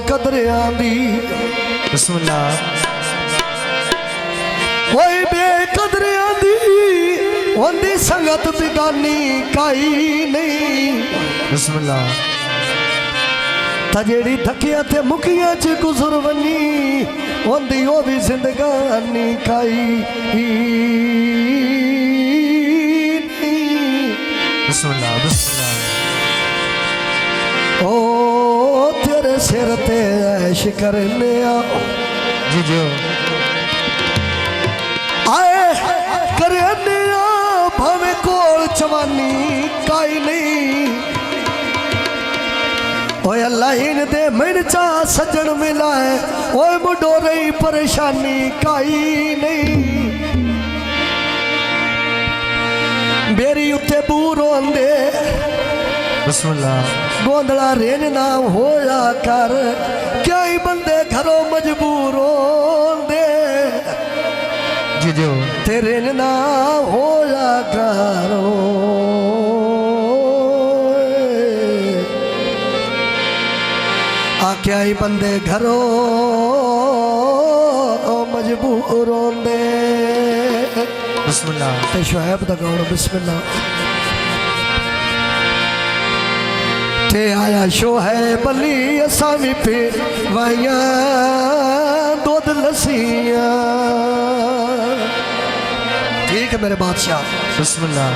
बेकदरियां दी बिस्मिल्लाह ओए बेकदरियां दी होंदी संगत बिगानी काई नहीं बिस्मिल्लाह जेड़ी थकिया थे मुखिया च गुजर वनी होंदी ओ भी जिंदगानी काई बिस्मिल्लाह बिस्मिल्लाह ओ तेरे सिर ते ऐश करने जी जो आए करने भावे कोल जवानी काई नहीं ओए अल्लाह इन दे मिर्चा सजन मिलाए ओए मुडो रही परेशानी काई नहीं मेरी उत्ते बूर होंदे बिस्मिल्लाह गोंदला रेन ना होया कर क्या ही बंदे घरों मजबूर होंदे जी जो तेरे ना होया करो क्या ही बंदे घरों मजबूर होंदे बिस्मिल्लाह ते शुएब दा गाना बिस्मिल्लाह ते आया शोएब अली असामी पे वाइया दूध लस्सियां ठीक है मेरे बादशाह बिस्मिल्लाह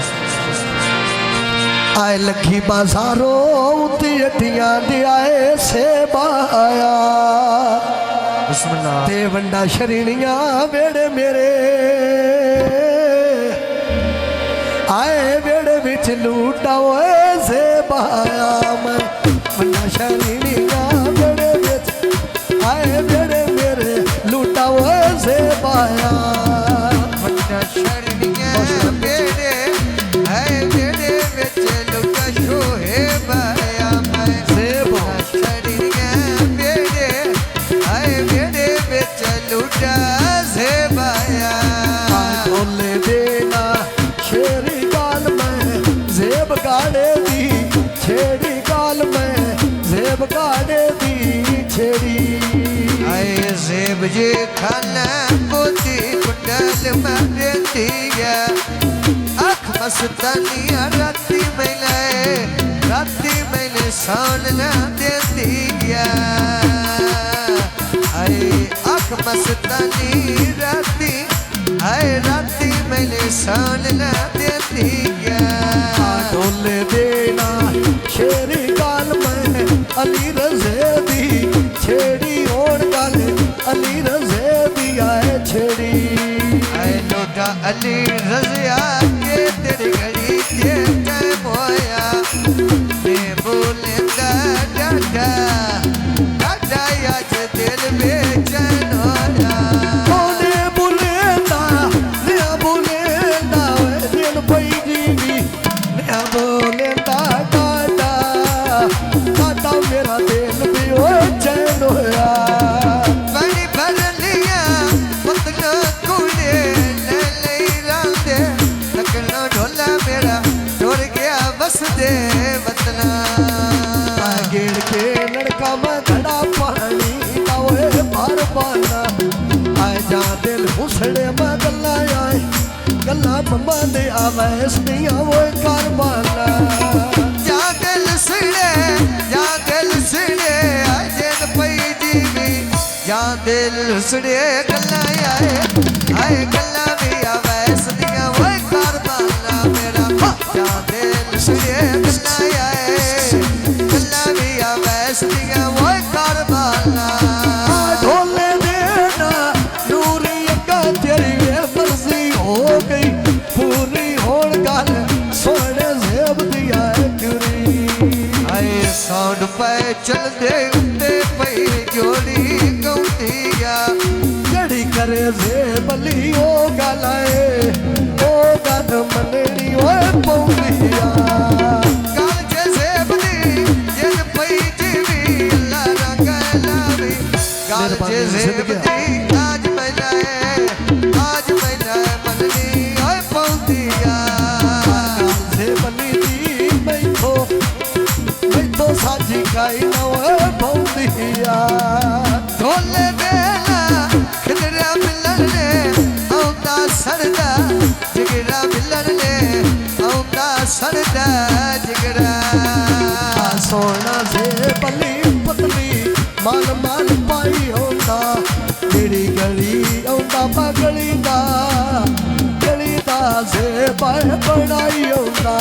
आए लखी बाजारों उती अटियां दे आए सेब आया बिस्मिल्लाह ते वंडा शरीनियां वेड़े मेरे आए वेड़े विच लूटा ओए सेब आया मैं वंडा शरीनियां वेड़े विच आए वेड़े मेरे लूटा ओए सेब आया वंडा शरीनियां वेड़े आए वेड़े विच लूटा शोएब आया मैं सेब शरीनियां वेड़े आए वेड़े विच लूटा सेब आया ढोले देना शेरी गाल में जेब गाड़े दी छेड़ी गाल में जेब गाड़े दी छेड़ी आए जेब जे खाना पोती कुंडल मारे दिया अख मस्तानिया राती मैंने सौन ना दे दिया आए अख मस्तानी राती आए राती मैंने सौन ना दे दिया ढोले देना शेरी गाल में अली रज़े दी छेड़ी ओढ़ गाल अली रज़े दी आए छेड़ी आए लोटा अली रज़िया के तेरी घड़ी के टाइम होया मैं बोलेंदा डाडा डाडा आज दिल बेचैन होया कोने बुलेंदा नया बुलेंदा दिल पई जीवी नया बुलेंदा डाडा डाडा मेरा दिल भी ओ चैन होया बड़ी भर लिया पतना कुड़े ले रांदे लगना ढोला मेरा ढोल गया बस दे वतना गिर के लड़का में घड़ा पानी ओए बार पाना आए जा दिल हुसड़े में गल्ला आए गल्ला मम्मा दे आवैस दिया वो कारबाना जागल सिड़े आजन पई जीवी जा दिल सुड़े गल्ला आए गल्ला भी आवैस दिया वो कारबाना मेरा जा दिल सुड़े गल्ला आए गल्ला भी आवैस दिया वो कारबाना ढोले देना नूरी अक्का तेरी मर्जी हो गई पूरी होड़ गल सोने जेब दिया क्यूरी आए साउंड पे चल दे उत्ते पई जोड़ी गौतिया जड़ी करे जेब ली ओ गलाए ओ गल मननी ओए पौंदिया काल जे जेबदी जिन पई जीवी अल्लाह रंग लावी काल जे जेबदी आज मैंने मननी ओए पौंदिया जेब ली दी मैं तो साजी खाई ना ओए पौंदिया भैया ढोले बेला खिदरा मिलन ने औंदा सड़दा जिगरा मिलन ने औंदा सड़दा जिगरा सोना से बली पतली माल माल पाई होंदा मेरी गली औंदा पगली दा से बाह बनाई होंदा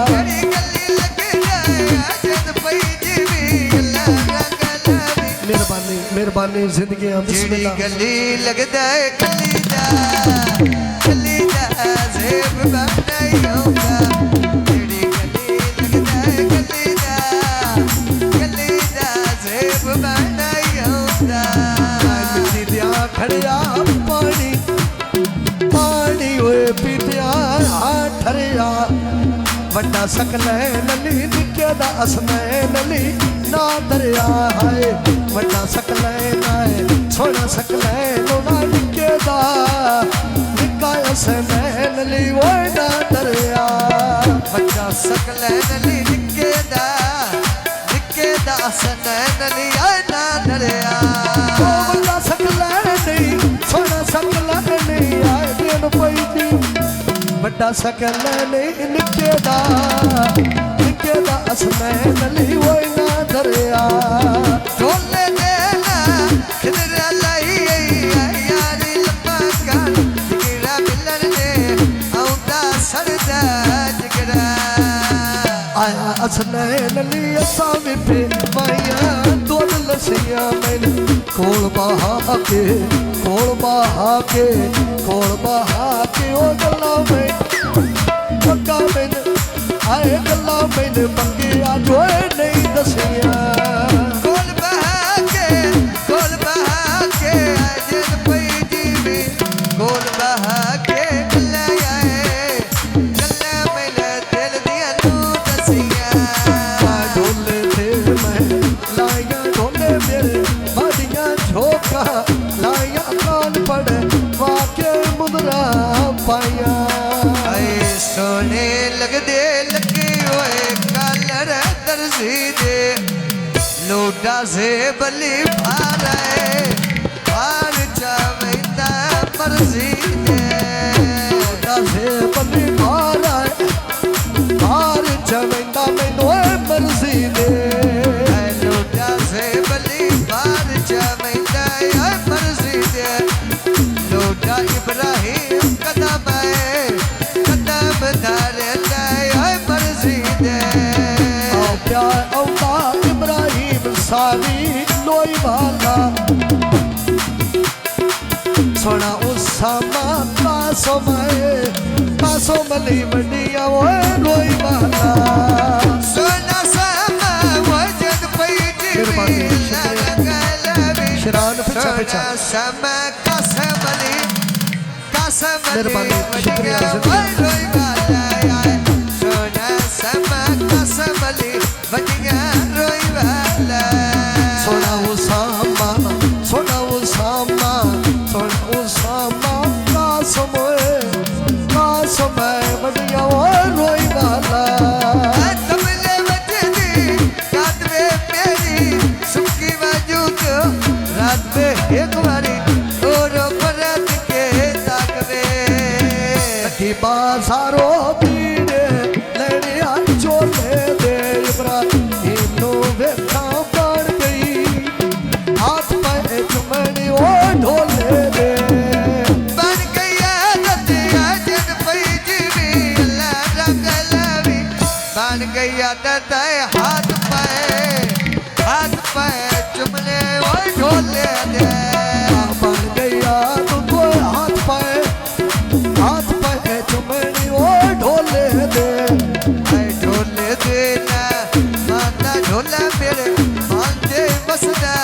तेरी गली लग जाए जद पई जीवी गल्ला रंगला मेहरबानी मेहरबानी जिंदगी जेड़ी बिस्मिल्लाह गली लगदा है गली दा जेब बनाई होंदा जेड़ी गली लगदा है गली दा जेब बनाई होंदा मिट्टी दिया खड़िया पानी पानी होए पीतिया ठरिया वड्डा सकलै नली निके दा असमै नली ना दरिया है वड्डा सकलै नाए सोना सकलै लोना निके दा निका असमै नली वो ना दरिया वड्डा सकलै नली निके दा असनै नली आए ना दरिया वड्डा सकलै नहीं सोना सकलै नहीं आए दिन पई दी वड्डा सकलै नहीं निके दा असमै नली वो ना दरिया ढोले देना खिदरा लाई यारी लम्बा कान जिगरा मिलन ने औंदा सड़दा जिगरा आया असनै नली असा विपे माइया दूध लसिया मैंने कोल बहा के ओ गल्ला में पक्का मैंने आए गल्ला मैंने पक्के आ जोए नहीं दसिया कोल बहा के जद पई जीवी कोल बहा के गल्ला आए गल्ला मैंने दिल दिया नू दसिया ढोले थे मैं लाया ढोले मेरे बादियां झोंका लाया कान पड़े वाके मुदरा पाया सोने लगदे लगे होए कालर दर्जी दे लोटा से बली भार चावैंदा मर्जी दे लोटा से बली भार चावैंदा मैनू मर्जी दे लोटा से बली भार चावैंदा मर्जी दे लोटा इब्राहिम कदम इब्राहिम सारी लोई वाला सोना उसामा कासो मली मंडिया वो लोई वाला सोना सामा वजद पई जीवी शरान पिछा पिछा सामा कासमली मेहरबानी शुक्रिया लोई वाला सोना सामा कासमली वजिया रोई वाला सोना उसामा कासो मंडिया वो लोई वाला तबले वजदी कातवे मेरी सुखी वजूद रात में एक बारी और बरत के ताकवे बाजारो पीड़े लेने आई चोले दे इब्राहिम नो वेखा पड़ गई हाथ पे चुमनी ओ ढोले दे बन गई आदत जन पई जीवी अल्लाह रंग लावी बन गई आदत हाथ पे चुमने ओ ढोले दे बन गया तुमको हाथ पे चुमनी ओ ढोले दे ढोले दे ना माता ढोला मेरे मांझे बसदा